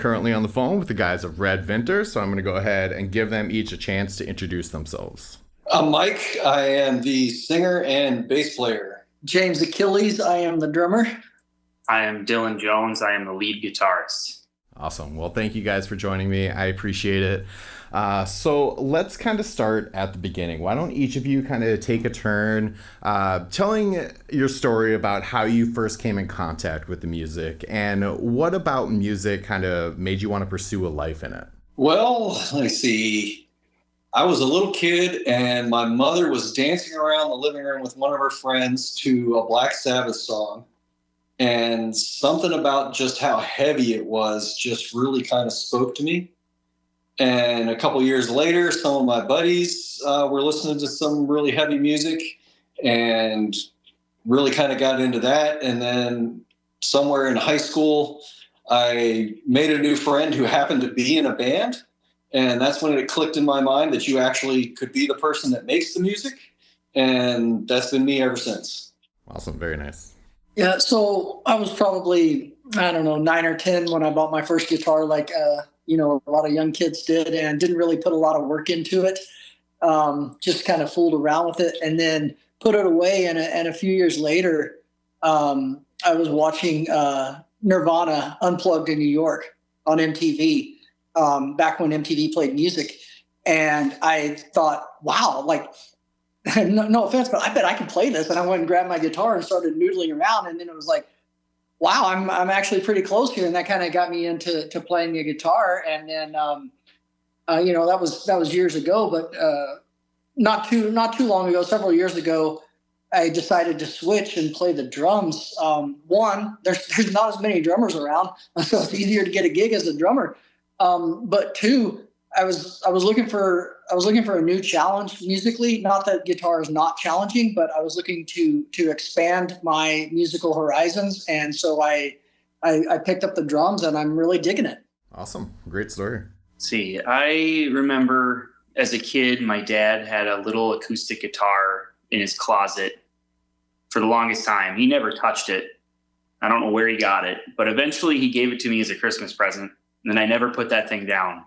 currently on the phone with the guys of Red Vinter, so I'm going to go ahead and give them each a chance to introduce themselves. I'm Mike. I am the singer and bass player. James Achilles. I am the drummer. I am Dylan Jones. I am the lead guitarist. Awesome. Well, thank you guys for joining me. I appreciate it. So let's kind of start at the beginning. Why don't each of you kind of take a turn telling your story about how you first came in contact with the music and what about music kind of made you want to pursue a life in it? Well, let's see. I was a little kid and my mother was dancing around the living room with one of her friends to a Black Sabbath song. And something about just how heavy it was just really kind of spoke to me. And a couple years later, some of my buddies were listening to some really heavy music and really kind of got into that. And then somewhere in high school, I made a new friend who happened to be in a band. And that's when it clicked in my mind that you actually could be the person that makes the music. And that's been me ever since. Awesome. Very nice. Yeah, so I was probably, 9 or 10 when I bought my first guitar, like, a lot of young kids did, and didn't really put a lot of work into it. Just kind of fooled around with it and then put it away. And a few years later, I was watching Nirvana Unplugged in New York on MTV, back when MTV played music. And I thought, wow, like, no offense, but I bet I could play this. And I went and grabbed my guitar and started noodling around. And then it was like, wow, I'm actually pretty close here. And that kind of got me into playing the guitar. And then, that was years ago, but not too long ago, several years ago, I decided to switch and play the drums. One, there's not as many drummers around, so it's easier to get a gig as a drummer. But two, I was looking for a new challenge musically. Not that guitar is not challenging, but I was looking to expand my musical horizons, and so I picked up the drums, and I'm really digging it. Awesome, great story. See, I remember as a kid, my dad had a little acoustic guitar in his closet for the longest time. He never touched it. I don't know where he got it, but eventually he gave it to me as a Christmas present, and then I never put that thing down.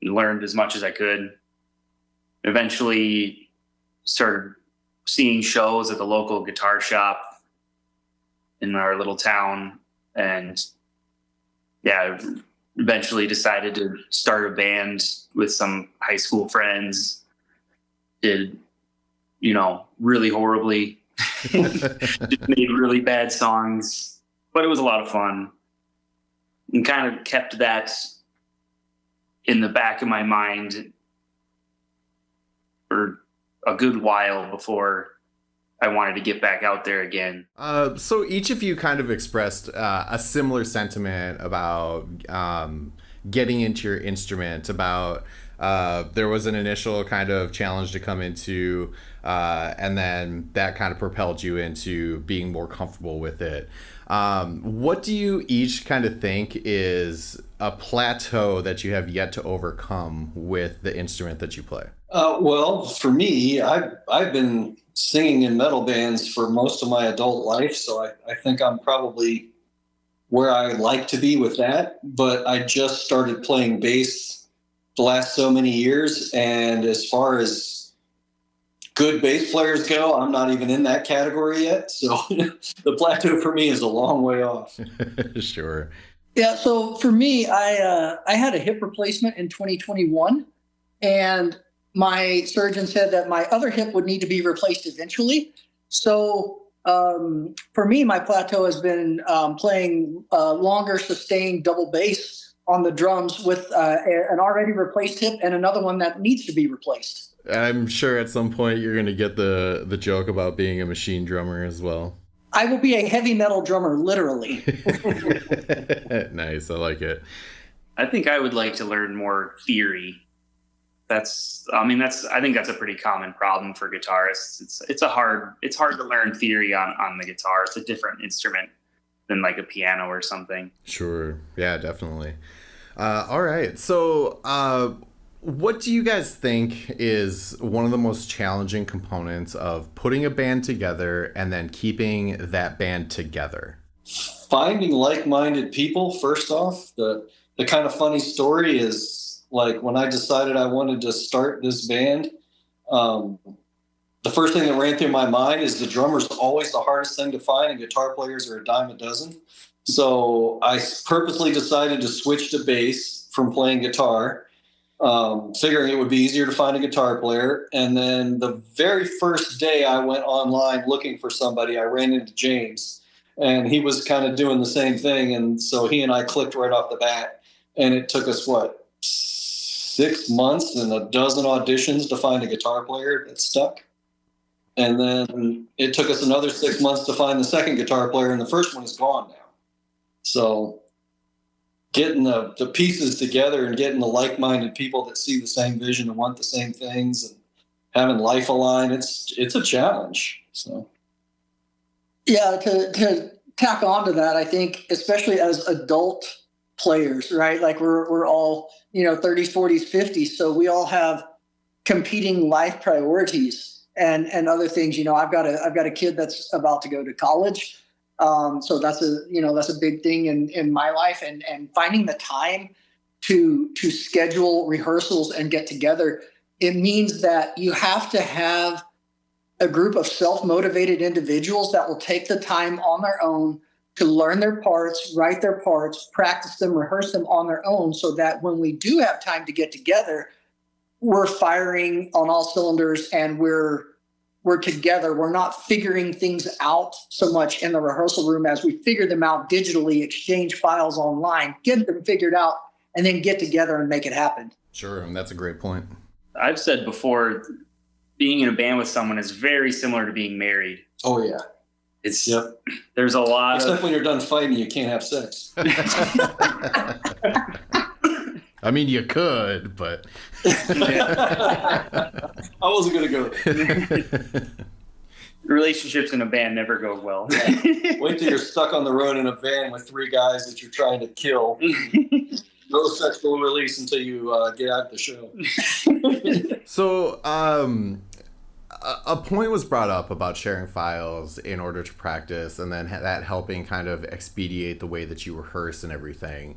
Learned as much as I could. Eventually started seeing shows at the local guitar shop in our little town. And eventually decided to start a band with some high school friends. Did, really horribly. Just made really bad songs, but it was a lot of fun. And kind of kept that in the back of my mind for a good while before I wanted to get back out there again. So each of you kind of expressed a similar sentiment about getting into your instrument, about there was an initial kind of challenge to come into, and then that kind of propelled you into being more comfortable with it. What do you each kind of think is a plateau that you have yet to overcome with the instrument that you play? Well, for me, I've been singing in metal bands for most of my adult life, so I think I'm probably where I like to be with that. But I just started playing bass the last so many years, and as far as good bass players go, I'm not even in that category yet. So the plateau for me is a long way off. Sure. Yeah, so for me, I had a hip replacement in 2021, and my surgeon said that my other hip would need to be replaced eventually. So for me, my plateau has been playing longer sustained double bass on the drums with an already replaced hip and another one that needs to be replaced. I'm sure at some point you're going to get the joke about being a machine drummer as well. I will be a heavy metal drummer, literally. Nice. I like it. I think I would like to learn more theory. I think that's a pretty common problem for guitarists. It's hard to learn theory on the guitar. It's a different instrument than like a piano or something. Sure. Yeah, definitely. All right. So, what do you guys think is one of the most challenging components of putting a band together and then keeping that band together? Finding like-minded people, first off. The the kind of funny story is, like, when I decided I wanted to start this band, the first thing that ran through my mind is the drummer's always the hardest thing to find, and guitar players are a dime a dozen. So I purposely decided to switch to bass from playing guitar, figuring it would be easier to find a guitar player. And then the very first day I went online looking for somebody, I ran into James, and he was kind of doing the same thing. And so he and I clicked right off the bat, and it took us, 6 months and a dozen auditions to find a guitar player that stuck. And then it took us another 6 months to find the second guitar player, and the first one is gone now. So getting the pieces together and getting the like-minded people that see the same vision and want the same things and having life align, it's a challenge. So Yeah, to tack on to that, I think especially as adult players, right? Like we're all, 30s, 40s, 50s, so we all have competing life priorities and other things. I've got a kid that's about to go to college. So that's a big thing in my life, and finding the time to schedule rehearsals and get together. It means that you have to have a group of self-motivated individuals that will take the time on their own to learn their parts, write their parts, practice them, rehearse them on their own, so that when we do have time to get together, we're firing on all cylinders and we're together. We're not figuring things out so much in the rehearsal room as we figure them out digitally, exchange files online, get them figured out, and then get together and make it happen. Sure, and that's a great point. I've said before, being in a band with someone is very similar to being married. Oh yeah. There's a lot except when you're done fighting, you can't have sex. I mean, you could, but I wasn't going to go. Relationships in a band never go well. Wait till you're stuck on the road in a van with 3 guys that you're trying to kill. No sexual release until you get out of the show. So, a point was brought up about sharing files in order to practice, and then that helping kind of expedite the way that you rehearse and everything.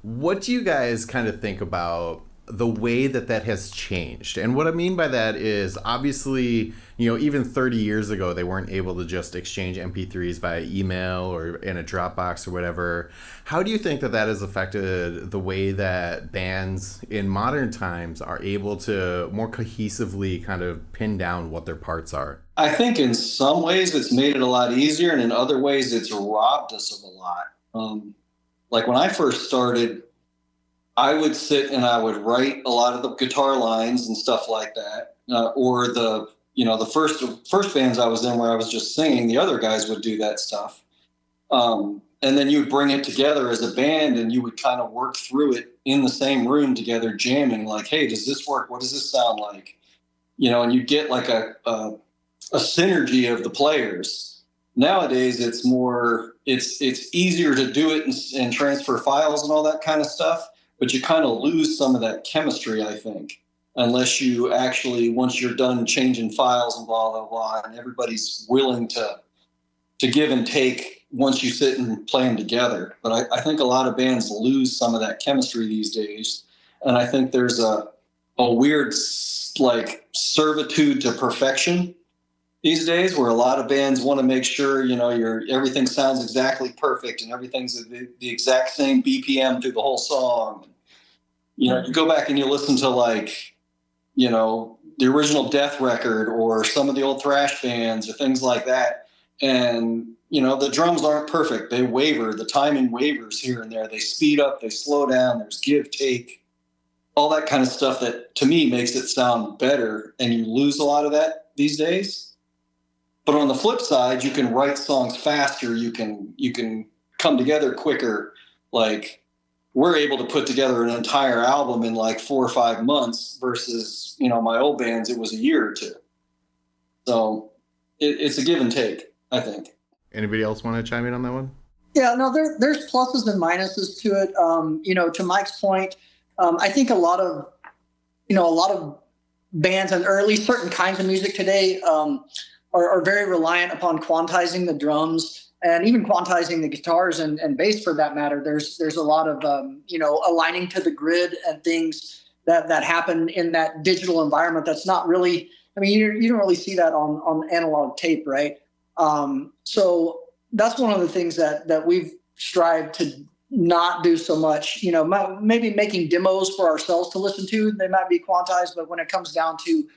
What do you guys kind of think about the way that has changed? And what I mean by that is, obviously, even 30 years ago, they weren't able to just exchange MP3s via email or in a Dropbox or whatever. How do you think that has affected the way that bands in modern times are able to more cohesively kind of pin down what their parts are? I think in some ways it's made it a lot easier, and in other ways it's robbed us of a lot. Like when I first started, I would sit and I would write a lot of the guitar lines and stuff like that. Or the first bands I was in where I was just singing, the other guys would do that stuff. And then you would bring it together as a band, and you would kind of work through it in the same room together, jamming, like, hey, does this work? What does this sound like? And you get like a synergy of the players. Nowadays, it's easier to do it and transfer files and all that kind of stuff, but you kind of lose some of that chemistry, I think, unless you actually, once you're done changing files and blah, blah, blah, and everybody's willing to give and take once you sit and play them together. But I think a lot of bands lose some of that chemistry these days, and I think there's a weird, like, servitude to perfection these days, where a lot of bands want to make sure, everything sounds exactly perfect and everything's the exact same BPM through the whole song. You go back and you listen to, like, the original Death record or some of the old thrash bands or things like that. And, the drums aren't perfect. They waver. The timing wavers here and there. They speed up, they slow down. There's give, take, all that kind of stuff that, to me, makes it sound better. And you lose a lot of that these days. But on the flip side, you can write songs faster. You can come together quicker. Like, we're able to put together an entire album in like 4 or 5 months versus, my old bands, it was a year or 2. So it's a give and take, I think. Anybody else want to chime in on that one? Yeah, no, there's pluses and minuses to it. To Mike's point, I think a lot of bands, and or at least certain kinds of music today, are very reliant upon quantizing the drums and even quantizing the guitars and bass for that matter. There's a lot of aligning to the grid and things that happen in that digital environment. That's not really. I mean, you don't really see that on analog tape, right? So that's one of the things that we've strived to not do so much. Maybe making demos for ourselves to listen to, they might be quantized, but when it comes down to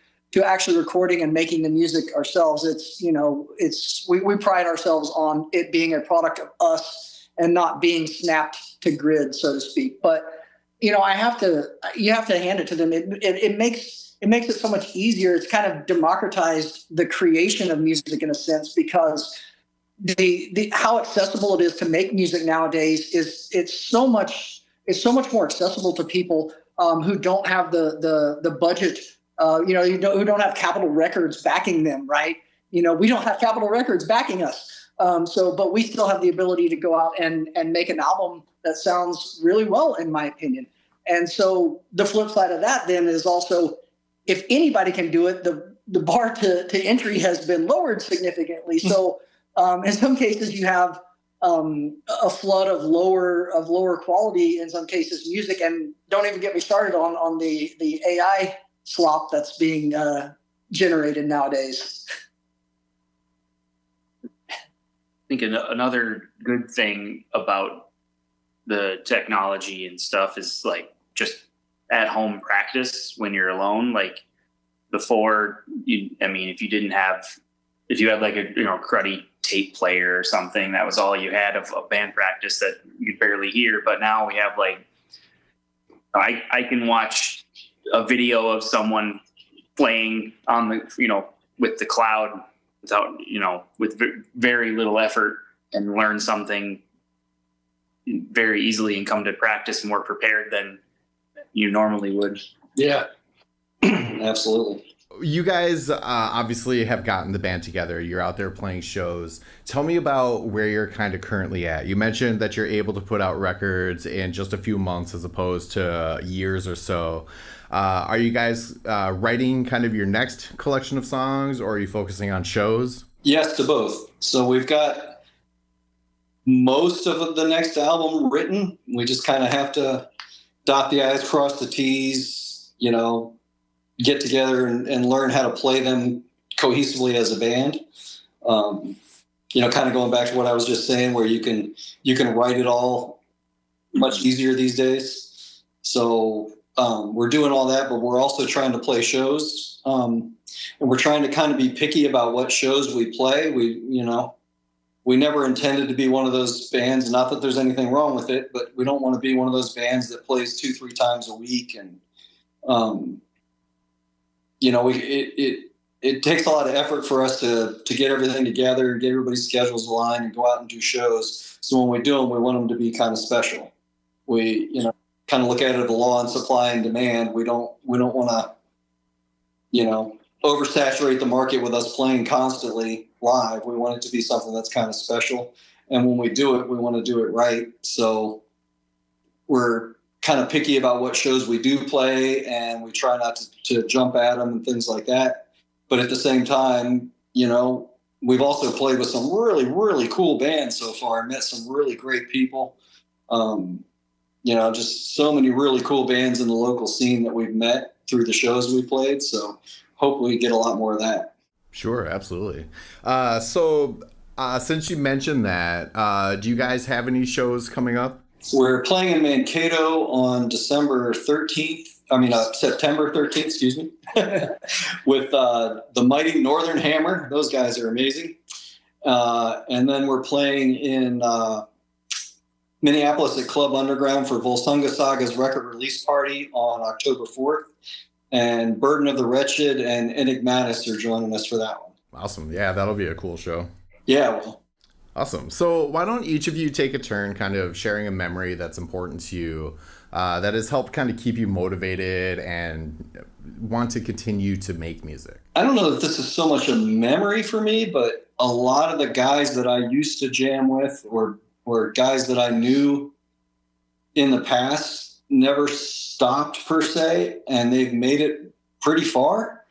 actually recording and making the music ourselves, we pride ourselves on it being a product of us and not being snapped to grid, so to speak. But you have to hand it to them. It makes it so much easier. It's kind of democratized the creation of music in a sense, because the how accessible it is to make music nowadays it's so much more accessible to people who don't have the budget, who don't have Capitol Records backing them, right? We don't have Capitol Records backing us, but we still have the ability to go out and make an album that sounds really well, in my opinion. And so the flip side of that then is also, if anybody can do it, the bar to entry has been lowered significantly. So in some cases, you have a flood of lower quality, in some cases, music, and don't even get me started on the AI slop that's being generated nowadays. I think another good thing about the technology and stuff is like just at home practice when you're alone. Like before, if you had like a cruddy tape player or something, that was all you had of band practice that you'd barely hear. But now we have like, I can watch a video of someone playing on the, with the cloud without, with very little effort, and learn something very easily and come to practice more prepared than you normally would. Yeah, absolutely. You guys obviously have gotten the band together. You're out there playing shows. Tell me about where you're kind of currently at. You mentioned that you're able to put out records in just a few months as opposed to years or so. Are you guys writing kind of your next collection of songs, or are you focusing on shows? Yes to both. So we've got most of the next album written. We just kind of have to dot the I's, cross the T's, get together and learn how to play them cohesively as a band. Kind of going back to what I was just saying, where you can write it all much easier these days. So we're doing all that, but we're also trying to play shows. And we're trying to kind of be picky about what shows we play. We never intended to be one of those bands, not that there's anything wrong with it, but we don't want to be one of those bands that plays 2-3 times a week. And, it takes a lot of effort for us to get everything together and get everybody's schedules aligned and go out and do shows. So when we do them, we want them to be kind of special. We, kind of look at it as the law and supply and demand. We don't want to, oversaturate the market with us playing constantly live. We want it to be something that's kind of special. And when we do it, we want to do it right. So we're kind of picky about what shows we do play, and we try not to jump at them and things like that. But at the same time, we've also played with some really, really cool bands so far, met some really great people. Just so many really cool bands in the local scene that we've met through the shows we played. So hopefully we get a lot more of that. Sure, absolutely. So since you mentioned that, do you guys have any shows coming up? We're playing in Mankato on September 13th, excuse me, with the Mighty Northern Hammer. Those guys are amazing. And then we're playing in Minneapolis at Club Underground for Volsunga Saga's record release party on October 4th. And Burden of the Wretched and Enigmatis are joining us for that one. Awesome. Yeah, that'll be a cool show. Yeah, well. Awesome. So why don't each of you take a turn kind of sharing a memory that's important to you, that has helped kind of keep you motivated and want to continue to make music? I don't know if this is so much a memory for me, but a lot of the guys that I used to jam with or guys that I knew in the past never stopped per se, and they've made it pretty far.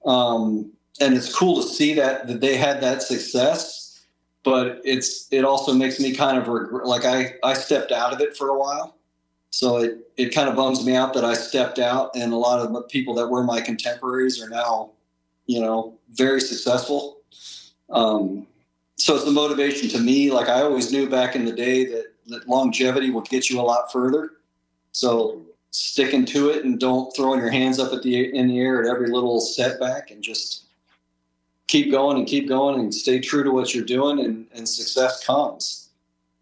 And it's cool to see that they had that success. but it also makes me kind of like I stepped out of it for a while. So it kind of bums me out that I stepped out, and a lot of the people that were my contemporaries are now, very successful. So it's a motivation to me. Like I always knew back in the day that longevity will get you a lot further. So sticking to it and don't throwing your hands up in the air at every little setback, and just keep going and stay true to what you're doing, and success comes.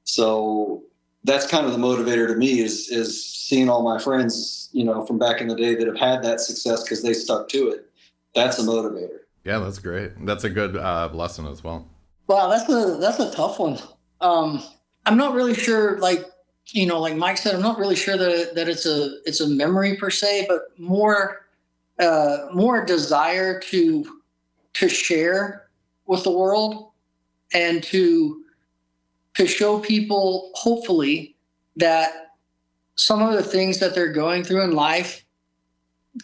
So that's kind of the motivator to me is seeing all my friends, from back in the day that have had that success because they stuck to it. That's a motivator. Yeah, that's great. That's a good lesson as well. Wow, that's a tough one. I'm not really sure, like Mike said, I'm not really sure that it's a memory per se, but more desire to share with the world, and to show people, hopefully, that some of the things that they're going through in life,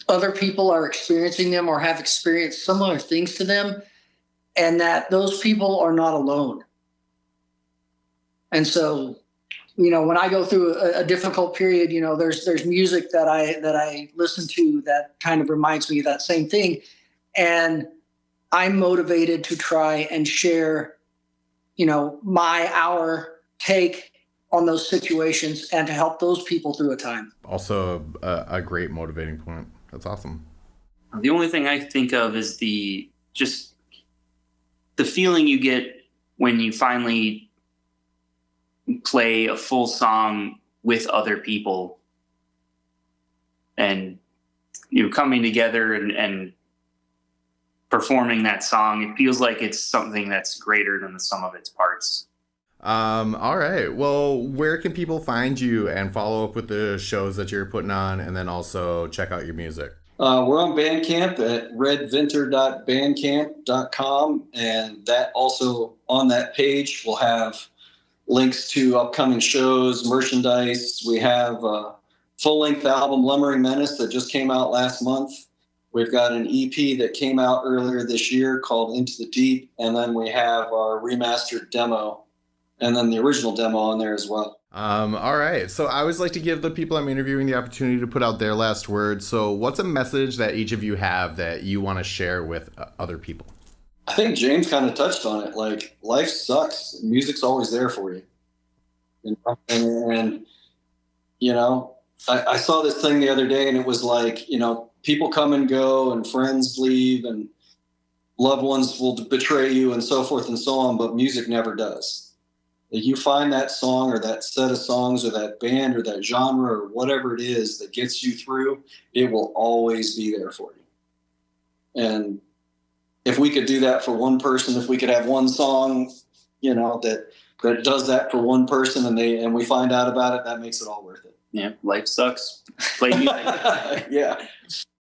other people are experiencing them or have experienced similar things to them, and that those people are not alone. And so, when I go through a difficult period, there's music that I listen to that kind of reminds me of that same thing. And I'm motivated to try and share, our take on those situations, and to help those people through a time. Also a great motivating point. That's awesome. The only thing I think of is the feeling you get when you finally play a full song with other people, and coming together and performing that song. It feels like it's something that's greater than the sum of its parts. All right. Well, where can people find you and follow up with the shows that you're putting on, and then also check out your music? We're on Bandcamp at redvinter.bandcamp.com, and that also on that page will have links to upcoming shows, merchandise. We have a full-length album, Lumbering Menace, that just came out last month. We've got an EP that came out earlier this year called Into the Deep, and then we have our remastered demo, and then the original demo on there as well. All right. So I always like to give the people I'm interviewing the opportunity to put out their last word. So what's a message that each of you have that you want to share with other people? I think James kind of touched on it. Like, life sucks. Music's always there for you. And I saw this thing the other day, and it was like, people come and go, and friends leave, and loved ones will betray you, and so forth and so on, but music never does. If you find that song or that set of songs or that band or that genre or whatever it is that gets you through, it will always be there for you. And if we could do that for one person, if we could have one song, that does that for one person, and we find out about it, that makes it all worth it. Yeah, life sucks. Play music. Yeah.